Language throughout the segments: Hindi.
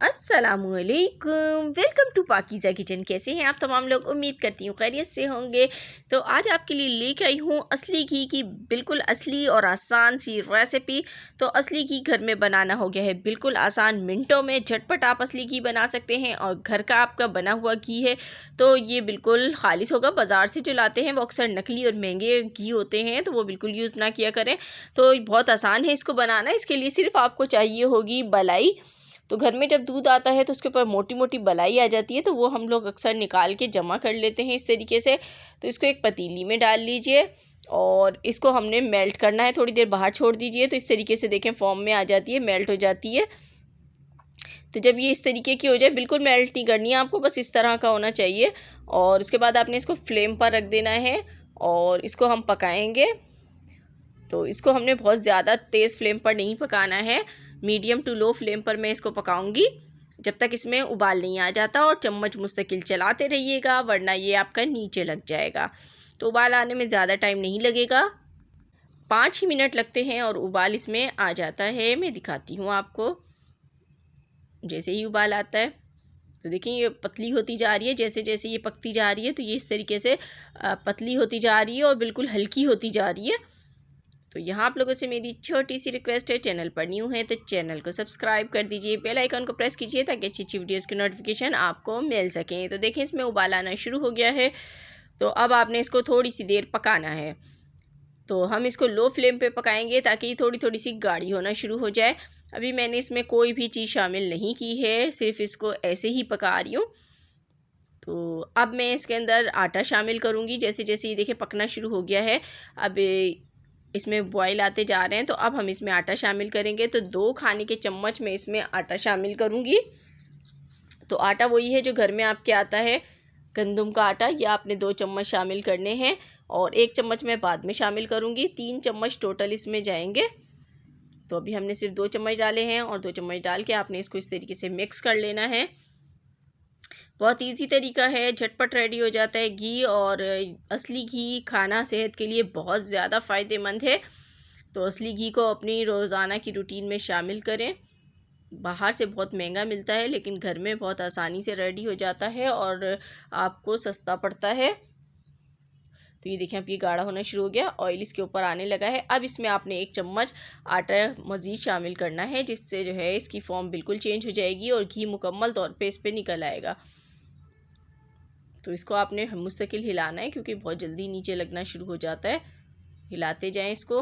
अस्सलामुअलैकुम, वेलकम टू पाकीज़ा किचन। कैसे हैं आप तमाम लोग? उम्मीद करती हूँ खैरियत से होंगे। तो आज आपके लिए लेके आई हूँ असली घी की बिल्कुल असली और आसान सी रेसिपी। तो असली घी घर में बनाना हो गया है बिल्कुल आसान, मिनटों में झटपट आप असली घी बना सकते हैं। और घर का आपका बना हुआ घी है तो ये बिल्कुल खालिस होगा। बाज़ार से जो लाते हैं वो अक्सर नकली और महंगे घी होते हैं, तो वो बिल्कुल यूज़ ना किया करें। तो बहुत आसान है इसको बनाना। इसके लिए सिर्फ आपको चाहिए होगी बलाई। तो घर में जब दूध आता है तो उसके ऊपर मोटी मोटी बलाई आ जाती है, तो वो हम लोग अक्सर निकाल के जमा कर लेते हैं इस तरीके से। तो इसको एक पतीली में डाल लीजिए और इसको हमने मेल्ट करना है। थोड़ी देर बाहर छोड़ दीजिए तो इस तरीके से देखें फॉर्म में आ जाती है, मेल्ट हो जाती है। तो जब ये इस तरीके की हो जाए, बिल्कुल मेल्ट नहीं करनी है आपको, बस इस तरह का होना चाहिए। और उसके बाद आपने इसको फ्लेम पर रख देना है और इसको हम पकाएंगे। तो इसको हमने बहुत ज़्यादा तेज़ फ्लेम पर नहीं पकाना है, मीडियम टू लो फ्लेम पर मैं इसको पकाऊंगी जब तक इसमें उबाल नहीं आ जाता। और चम्मच मुस्तकिल चलाते रहिएगा वरना ये आपका नीचे लग जाएगा। तो उबाल आने में ज़्यादा टाइम नहीं लगेगा, 5 ही मिनट लगते हैं और उबाल इसमें आ जाता है। मैं दिखाती हूँ आपको। जैसे ही उबाल आता है तो देखिए ये पतली होती जा रही है। जैसे जैसे ये पकती जा रही है तो ये इस तरीके से पतली होती जा रही है और बिल्कुल हल्की होती जा रही है। तो यहाँ आप लोगों से मेरी छोटी सी रिक्वेस्ट है, चैनल पर न्यू है तो चैनल को सब्सक्राइब कर दीजिए, बेल आइकन को प्रेस कीजिए ताकि अच्छी अच्छी वीडियोज़ की नोटिफिकेशन आपको मिल सकें। तो देखें इसमें उबाल आना शुरू हो गया है। तो अब आपने इसको थोड़ी सी देर पकाना है। तो हम इसको लो फ्लेम पे पकाएंगे ताकि ये थोड़ी थोड़ी सी गाढ़ी होना शुरू हो जाए। अभी मैंने इसमें कोई भी चीज़ शामिल नहीं की है, सिर्फ इसको ऐसे ही पका रही हूँ। तो अब मैं इसके अंदर आटा शामिल करूँगी। जैसे जैसे ये देखें पकना शुरू हो गया है, अब इसमें बॉयल आते जा रहे हैं। तो अब हम इसमें आटा शामिल करेंगे। तो 2 खाने के चम्मच मैं इसमें आटा शामिल करूँगी। तो आटा वही है जो घर में आपके आता है, गंदम का आटा। या आपने 2 चम्मच शामिल करने हैं और 1 चम्मच मैं बाद में शामिल करूँगी। 3 चम्मच टोटल इसमें जाएंगे। तो अभी हमने सिर्फ 2 चम्मच डाले हैं और 2 चम्मच डाल के आपने इसको इस तरीके से मिक्स कर लेना है। बहुत इजी तरीका है, झटपट रेडी हो जाता है घी। और असली घी खाना सेहत के लिए बहुत ज़्यादा फ़ायदेमंद है। तो असली घी को अपनी रोज़ाना की रूटीन में शामिल करें। बाहर से बहुत महंगा मिलता है लेकिन घर में बहुत आसानी से रेडी हो जाता है और आपको सस्ता पड़ता है। तो ये देखें अब ये गाढ़ा होना शुरू हो गया, ऑयल इसके ऊपर आने लगा है। अब इसमें आपने 1 चम्मच आटा मज़ीद शामिल करना है, जिससे जो है इसकी फॉर्म बिल्कुल चेंज हो जाएगी और घी मुकम्मल तौर पे इस पर निकल आएगा। तो इसको आपने मुस्तकिल हिलाना है क्योंकि बहुत जल्दी नीचे लगना शुरू हो जाता है। हिलाते जाएं इसको।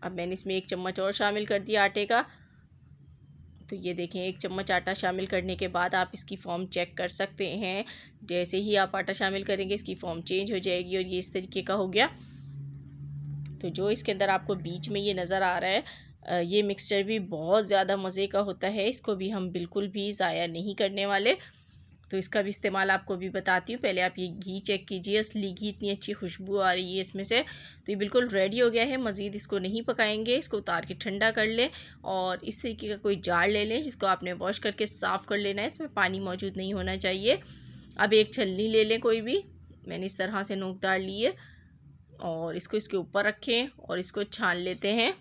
अब मैंने इसमें 1 चम्मच और शामिल कर दिया आटे का। तो ये देखें 1 चम्मच आटा शामिल करने के बाद आप इसकी फॉर्म चेक कर सकते हैं। जैसे ही आप आटा शामिल करेंगे इसकी फॉर्म चेंज हो जाएगी और ये इस तरीके का हो गया। तो जो इसके अंदर आपको बीच में ये नज़र आ रहा है, ये मिक्सचर भी बहुत ज़्यादा मज़े का होता है। इसको भी हम बिल्कुल भी ज़ाया नहीं करने वाले। तो इसका भी इस्तेमाल आपको भी बताती हूँ। पहले आप ये घी चेक कीजिए, असली घी, इतनी अच्छी खुशबू आ रही है इसमें से। तो ये बिल्कुल रेडी हो गया है। मज़ीद इसको नहीं पकाएंगे, इसको उतार के ठंडा कर लें और इस तरीके का कोई जार ले लें जिसको आपने वॉश करके साफ़ कर लेना है। इसमें पानी मौजूद नहीं होना चाहिए। अब एक छलनी ले लें कोई भी, मैंने इस तरह से नोकदार लिए और इसको इसके ऊपर रखें और इसको छान लेते हैं।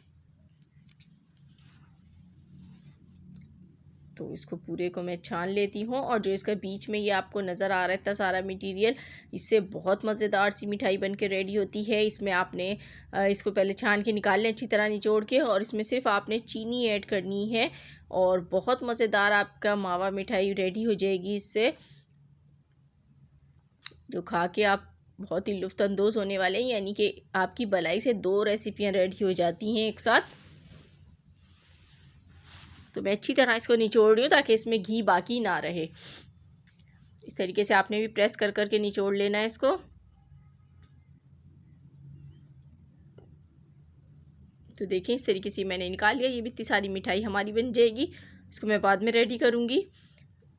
तो इसको पूरे को मैं छान लेती हूँ। और जो इसका बीच में ये आपको नज़र आ रहा है इतना सारा मटेरियल, इससे बहुत मज़ेदार सी मिठाई बन के रेडी होती है। इसमें आपने इसको पहले छान के निकाल लें अच्छी तरह निचोड़ के, और इसमें सिर्फ आपने चीनी ऐड करनी है और बहुत मज़ेदार आपका मावा मिठाई रेडी हो जाएगी इससे, जो खा के आप बहुत ही लुत्फ़अंदोज़ होने वाले हैं। यानी कि आपकी बलाई से 2 रेसिपियाँ रेडी हो जाती हैं एक साथ। तो मैं अच्छी तरह इसको निचोड़ रही हूँ ताकि इसमें घी बाकी ना रहे। इस तरीके से आपने भी प्रेस कर कर के निचोड़ लेना है इसको। तो देखें इस तरीके से मैंने निकाल लिया। ये भी इतनी सारी मिठाई हमारी बन जाएगी। इसको मैं बाद में रेडी करूँगी।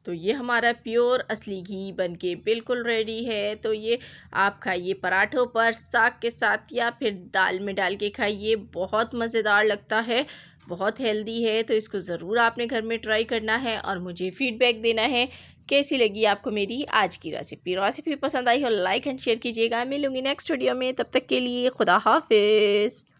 तो ये हमारा प्योर असली घी बनके बिल्कुल रेडी है। तो ये आप खाइए पराठों पर, साग के साथ या फिर दाल में डाल के खाइए, बहुत मज़ेदार लगता है, बहुत हेल्दी है। तो इसको ज़रूर आपने घर में ट्राई करना है और मुझे फ़ीडबैक देना है कैसी लगी आपको मेरी आज की रेसिपी पसंद आई हो लाइक एंड शेयर कीजिएगा। मिलूँगी नेक्स्ट वीडियो में, तब तक के लिए खुदा हाफिज़।